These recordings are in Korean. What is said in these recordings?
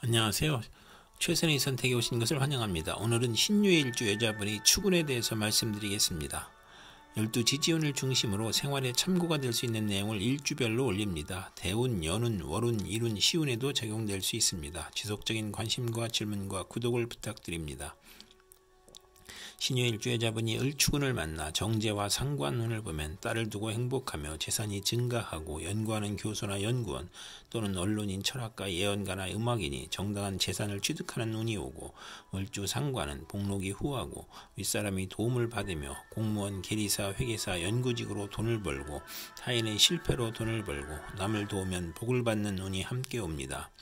안녕하세요. 최선의 선택에 오신 것을 환영합니다. 오늘은 신유일주 여자분이 축운에 대해서 말씀드리겠습니다. 12지지운을 중심으로 생활에 참고가 될 수 있는 내용을 일주별로 올립니다. 대운, 연운, 월운, 일운, 시운에도 적용될 수 있습니다. 지속적인 관심과 질문과 구독을 부탁드립니다. 신유일주 여자분이 을축운을 만나 정제와 상관운을 보면 딸을 두고 행복하며 재산이 증가하고 연구하는 교수나 연구원 또는 언론인, 철학가, 예언가나 음악인이 정당한 재산을 취득하는 운이 오고, 월주 상관은 복록이 후하고 윗사람이 도움을 받으며 공무원, 계리사, 회계사, 연구직으로 돈을 벌고 타인의 실패로 돈을 벌고 남을 도우면 복을 받는 운이 함께 옵니다.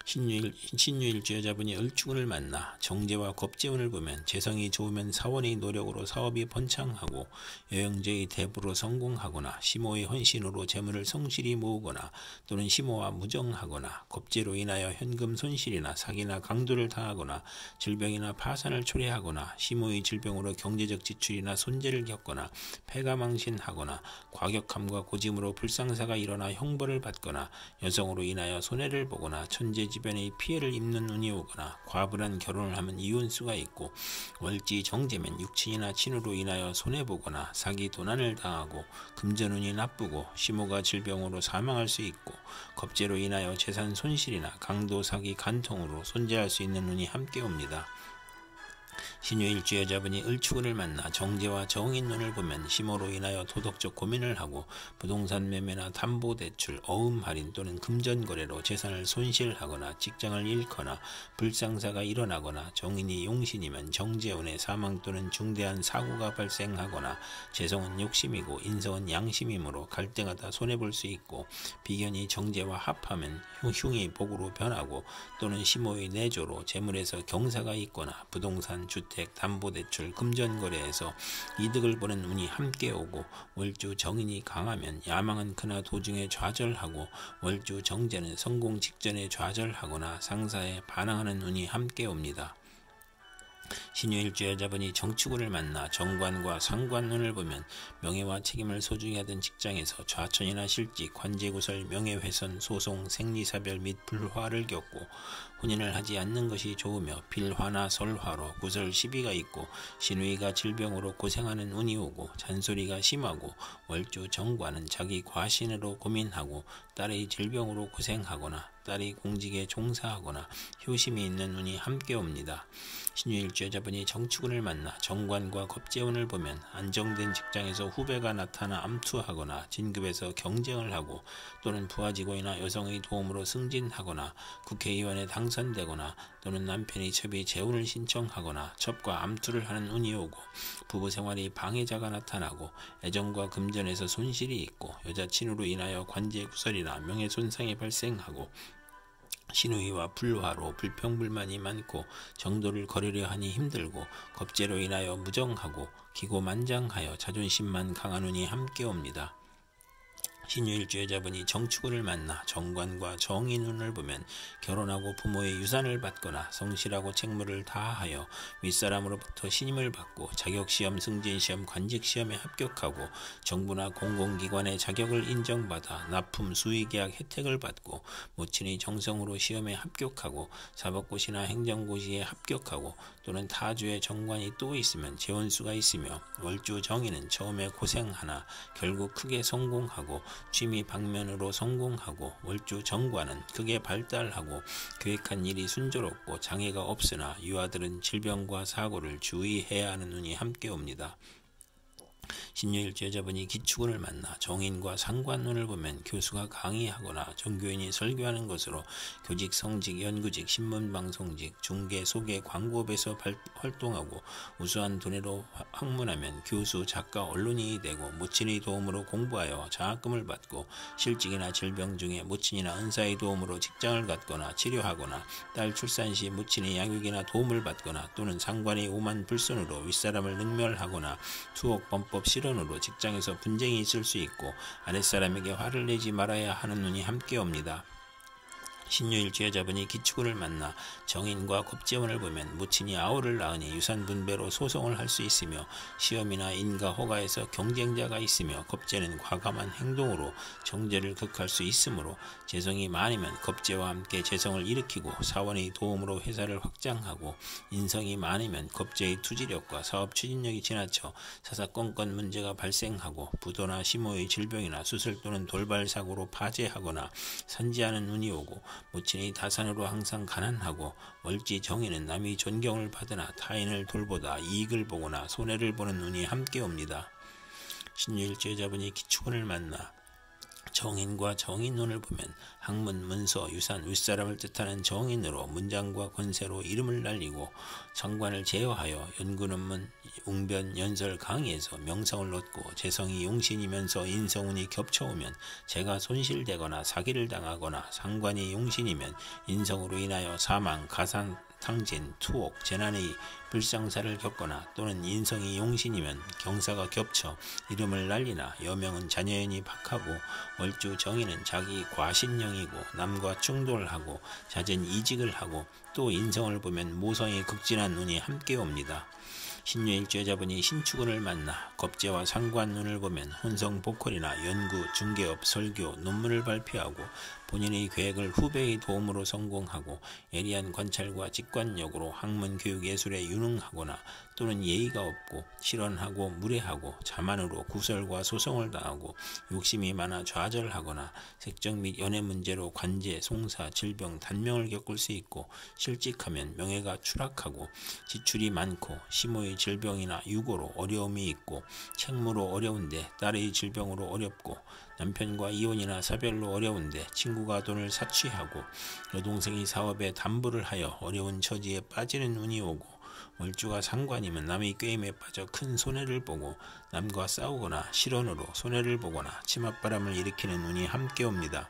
신유일주 여자분이 을축운을 만나 정제와 겁재운을 보면 재성이 좋으면 사원의 노력으로 사업이 번창하고 여영제의 대부로 성공하거나 시모의 헌신으로 재물을 성실히 모으거나 또는 시모와 무정하거나 겁재로 인하여 현금 손실이나 사기나 강도를 당하거나 질병이나 파산을 초래하거나 시모의 질병으로 경제적 지출이나 손재를 겪거나 패가망신하거나 과격함과 고짐으로 불상사가 일어나 형벌을 받거나 여성으로 인하여 손해를 보거나 천재 주변의 피해를 입는 운이 오거나 과분한 결혼을 하면 이혼수가 있고, 월지 정제면 육친이나 친으로 인하여 손해보거나 사기 도난을 당하고 금전운이 나쁘고 시모가 질병으로 사망할 수 있고, 겁재로 인하여 재산 손실이나 강도, 사기, 간통으로 손재할 수 있는 운이 함께 옵니다. 신유일주 여자분이 을축운을 만나 정제와 정인운을 보면 시모로 인하여 도덕적 고민을 하고 부동산 매매나 담보대출, 어음할인 또는 금전거래로 재산을 손실하거나 직장을 잃거나 불상사가 일어나거나, 정인이 용신이면 정제운의 사망 또는 중대한 사고가 발생하거나, 재성은 욕심이고 인성은 양심이므로 갈등하다 손해볼 수 있고, 비견이 정제와 합하면 흉이 복으로 변하고 또는 시모의 내조로 재물에서 경사가 있거나 부동산, 주택, 담보대출, 금전거래에서 이득을 보는 운이 함께 오고, 월주 정인이 강하면 야망은 그나 도중에 좌절하고 월주 정제는 성공 직전에 좌절하거나 상사에 반항하는 운이 함께 옵니다. 신유일주 여자분이 정축운을 만나 정관과 상관운을 보면 명예와 책임을 소중히 하던 직장에서 좌천이나 실직, 관제구설, 명예훼손, 소송, 생리사별 및 불화를 겪고 혼인을 하지 않는 것이 좋으며 빌화나 설화로 구설 시비가 있고 신우이가 질병으로 고생하는 운이 오고, 잔소리가 심하고 월주 정관은 자기 과신으로 고민하고 딸의 질병으로 고생하거나 딸이 공직에 종사하거나 효심이 있는 운이 함께 옵니다. 신유일주 여자분이 정축운을 만나 정관과 겁재운을 보면 안정된 직장에서 후배가 나타나 암투하거나 진급에서 경쟁을 하고 또는 부하직원이나 여성의 도움으로 승진하거나 국회의원에 당선되거나 또는 남편이 첩이 재혼을 신청하거나 첩과 암투를 하는 운이 오고, 부부생활이 방해자가 나타나고 애정과 금전에서 손실이 있고 여자친으로 인하여 관제구설이나 명예손상이 발생하고 신우이와 불화로 불평불만이 많고 정도를 거르려 하니 힘들고 겁재로 인하여 무정하고 기고만장하여 자존심만 강한 운이 함께 옵니다. 신유일주 여자분이 정축운을 만나 정관과 정인운을 보면 결혼하고 부모의 유산을 받거나 성실하고 책무를 다하여 윗사람으로부터 신임을 받고 자격시험, 승진시험, 관직시험에 합격하고 정부나 공공기관의 자격을 인정받아 납품, 수의계약 혜택을 받고 모친의 정성으로 시험에 합격하고 사법고시나 행정고시에 합격하고 또는 타주에 정관이 또 있으면 재원수가 있으며, 월주 정인은 처음에 고생하나 결국 크게 성공하고 취미 방면으로 성공하고, 월주 정관은 크게 발달하고 계획한 일이 순조롭고 장애가 없으나 유아들은 질병과 사고를 주의해야 하는 운이 함께 옵니다. 신유일주 여자분이 기축운을 만나 정인과 상관운을 보면 교수가 강의하거나 종교인이 설교하는 것으로 교직, 성직, 연구직, 신문방송직, 중개, 소개, 광고업에서 활동하고 우수한 두뇌로 학문하면 교수, 작가, 언론인이 되고 모친의 도움으로 공부하여 장학금을 받고 실직이나 질병 중에 모친이나 은사의 도움으로 직장을 갖거나 치료하거나 딸 출산 시 모친의 양육이나 도움을 받거나 또는 상관의 오만 불손으로 윗사람을 능멸하거나 투옥, 범법, 실언으로 직장에서 분쟁이 있을 수 있고 아랫사람에게 화를 내지 말아야 하는 운이 함께 옵니다. 신유일주 여자분이 기축운을 만나 정인과 겁재운을 보면 모친이 아우를 낳으니 유산분배로 소송을 할 수 있으며 시험이나 인가 허가에서 경쟁자가 있으며 겁재는 과감한 행동으로 정제를 극할 수 있으므로 재성이 많으면 겁재와 함께 재성을 일으키고 사원의 도움으로 회사를 확장하고 인성이 많으면 겁재의 투지력과 사업 추진력이 지나쳐 사사건건 문제가 발생하고 부도나 심호의 질병이나 수술 또는 돌발 사고로 파재하거나 산지하는 운이 오고 모친의 다산으로 항상 가난하고 월지 정인은 남이 존경을 받으나 타인을 돌보다 이익을 보거나 손해를 보는 운이 함께 옵니다. 신유일주 여자분이 기축운을 만나 정인과 정인운을 보면 학문, 문서, 유산, 윗사람을 뜻하는 정인으로 문장과 권세로 이름을 날리고 상관을 제어하여 연구논문, 웅변, 연설, 강의에서 명성을 얻고 재성이 용신이면서 인성운이 겹쳐오면 재가 손실되거나 사기를 당하거나 상관이 용신이면 인성으로 인하여 사망, 가산, 탕진, 투옥, 재난의 불상사를 겪거나 또는 인성이 용신이면 경사가 겹쳐 이름을 날리나 여명은 자녀연이 박하고 월주 정인은 자기 과신령이고 남과 충돌하고 잦은 이직을 하고 또 인성을 보면 모성이 극진한 운이 함께 옵니다. 신유일주 여자분이 신축운을 만나 겁재와 상관운을 보면 혼성보컬이나 연구, 중개업, 설교, 논문을 발표하고 본인의 계획을 후배의 도움으로 성공하고 예리한 관찰과 직관력으로 학문, 교육, 예술에 유능하거나 또는 예의가 없고 실언하고 무례하고 자만으로 구설과 소송을 당하고 욕심이 많아 좌절하거나 색적 및 연애 문제로 관제, 송사, 질병, 단명을 겪을 수 있고 실직하면 명예가 추락하고 지출이 많고 심호의 질병이나 유고로 어려움이 있고 책무로 어려운데 딸의 질병으로 어렵고 남편과 이혼이나 사별로 어려운데 친구가 돈을 사취하고 여동생이 사업에 담보를 하여 어려운 처지에 빠지는 운이 오고 월주가 상관이면 남의 꾀임에 빠져 큰 손해를 보고 남과 싸우거나 실언으로 손해를 보거나 치맛바람을 일으키는 운이 함께 옵니다.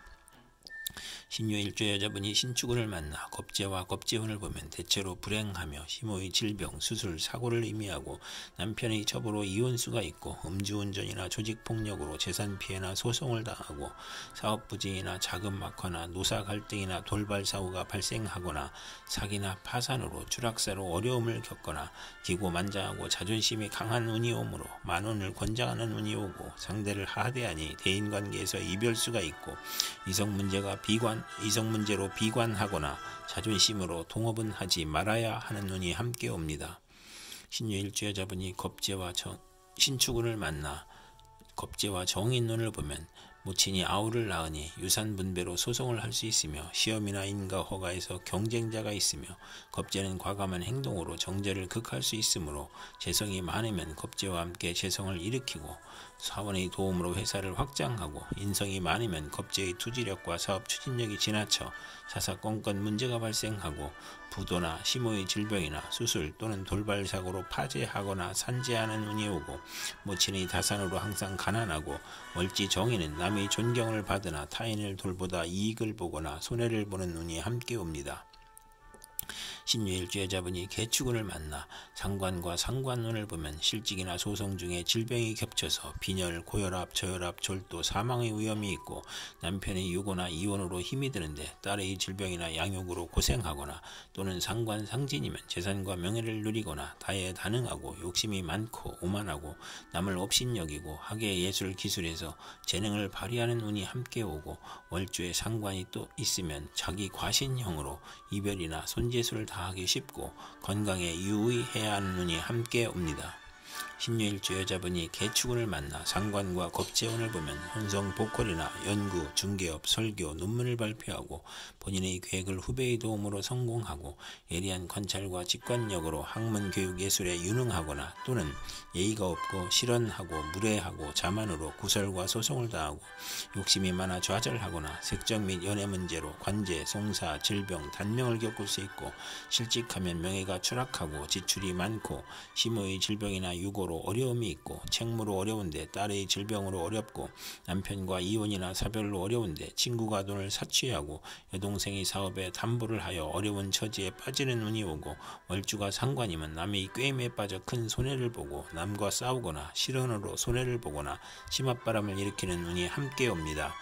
신유일주 여자분이 신축운을 만나 겁재와 겁재운을 보면 대체로 불행하며 심호의 질병, 수술, 사고를 의미하고 남편의 첩으로 이혼수가 있고 음주운전이나 조직폭력으로 재산피해나 소송을 당하고 사업부진이나 자금막화나 노사갈등이나 돌발사고가 발생하거나 사기나 파산으로 추락사로 어려움을 겪거나 기고만장하고 자존심이 강한 운이 오므로 만원을 권장하는 운이 오고 상대를 하대하니 대인관계에서 이별수가 있고 이성 문제로 비관하거나 자존심으로 동업은 하지 말아야 하는 운이 함께 옵니다. 신유일주 여자분이 신축운을 만나 겁재와 정인운을 보면 모친이 아우를 낳으니 유산분배로 소송을 할 수 있으며 시험이나 인가 허가에서 경쟁자가 있으며 겁재는 과감한 행동으로 정제를 극할 수 있으므로 재성이 많으면 겁재와 함께 재성을 일으키고 사원의 도움으로 회사를 확장하고 인성이 많으면 겁재의 투지력과 사업 추진력이 지나쳐 사사건건 문제가 발생하고 부도나 심호의 질병이나 수술 또는 돌발 사고로 파재하거나 산재하는 운이 오고 모친의 다산으로 항상 가난하고 월지 정인은 남의 존경을 받으나 타인을 돌보다 이익을 보거나 손해를 보는 운이 함께 옵니다. 신유일주 여자분이 개축운을 만나 상관과 상관운을 보면 실직이나 소송 중에 질병이 겹쳐서 빈혈, 고혈압, 저혈압, 절도, 사망의 위험이 있고 남편의 유고나 이혼으로 힘이 드는데 딸의 질병이나 양육으로 고생하거나 또는 상관 상진이면 재산과 명예를 누리거나 다해다능하고 욕심이 많고 오만하고 남을 업신여기고 학예 예술 기술에서 재능을 발휘하는 운이 함께 오고 월주에 상관이 또 있으면 자기 과신형으로 이별이나 손재수를 다하기 쉽고 건강에 유의해야 하는 운이 함께 옵니다. 신유일주 여자분이 개축운을 만나 상관과 겁재운을 보면 혼성보컬이나 연구, 중개업, 설교, 논문을 발표하고 본인의 계획을 후배의 도움으로 성공하고 예리한 관찰과 직관력으로 학문, 교육, 예술에 유능하거나 또는 예의가 없고 실언하고 무례하고 자만으로 구설과 소송을 당하고 욕심이 많아 좌절하거나 색적 및 연애 문제로 관제, 송사, 질병, 단명을 겪을 수 있고 실직하면 명예가 추락하고 지출이 많고 심호의 질병이나 유고로 어려움이 있고 책무로 어려운데 딸의 질병으로 어렵고 남편과 이혼이나 사별로 어려운데 친구가 돈을 사취하고 여동생이 사업에 담보를 하여 어려운 처지에 빠지는 운이 오고 월주가 상관이면 남의 꾀임에 빠져 큰 손해를 보고 남과 싸우거나 실언으로 손해를 보거나 치맛바람을 일으키는 운이 함께 옵니다.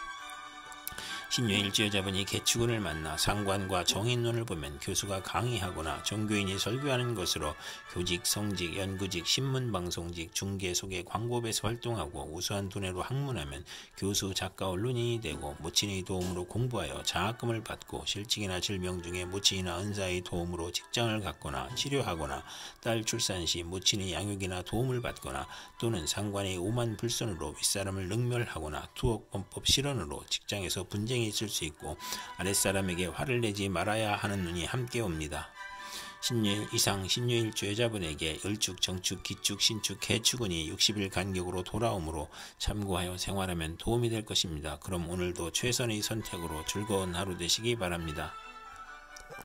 신묘일주 여자분이 개축운을 만나 상관과 정인운을 보면 교수가 강의하거나 종교인이 설교하는 것으로 교직, 성직, 연구직, 신문방송직, 중개, 소개, 광고업에서 활동하고 우수한 두뇌로 학문하면 교수, 작가, 언론인이 되고 모친의 도움으로 공부하여 장학금을 받고 실직이나 질병 중에 모친이나 은사의 도움으로 직장을 갖거나 치료하거나 딸 출산 시 모친의 양육이나 도움을 받거나 또는 상관의 오만 불선으로 윗사람을 능멸하거나 투옥범법 실언으로 직장에서 분쟁이 있을 수 있고 아랫사람에게 화를 내지 말아야 하는 눈이 함께 옵니다. 신유일 이상 신유일주 여자분에게 을축, 정축, 기축, 신축, 개축운이 60일 간격으로 돌아오므로 참고하여 생활하면 도움이 될 것입니다. 그럼 오늘도 최선의 선택으로 즐거운 하루 되시기 바랍니다.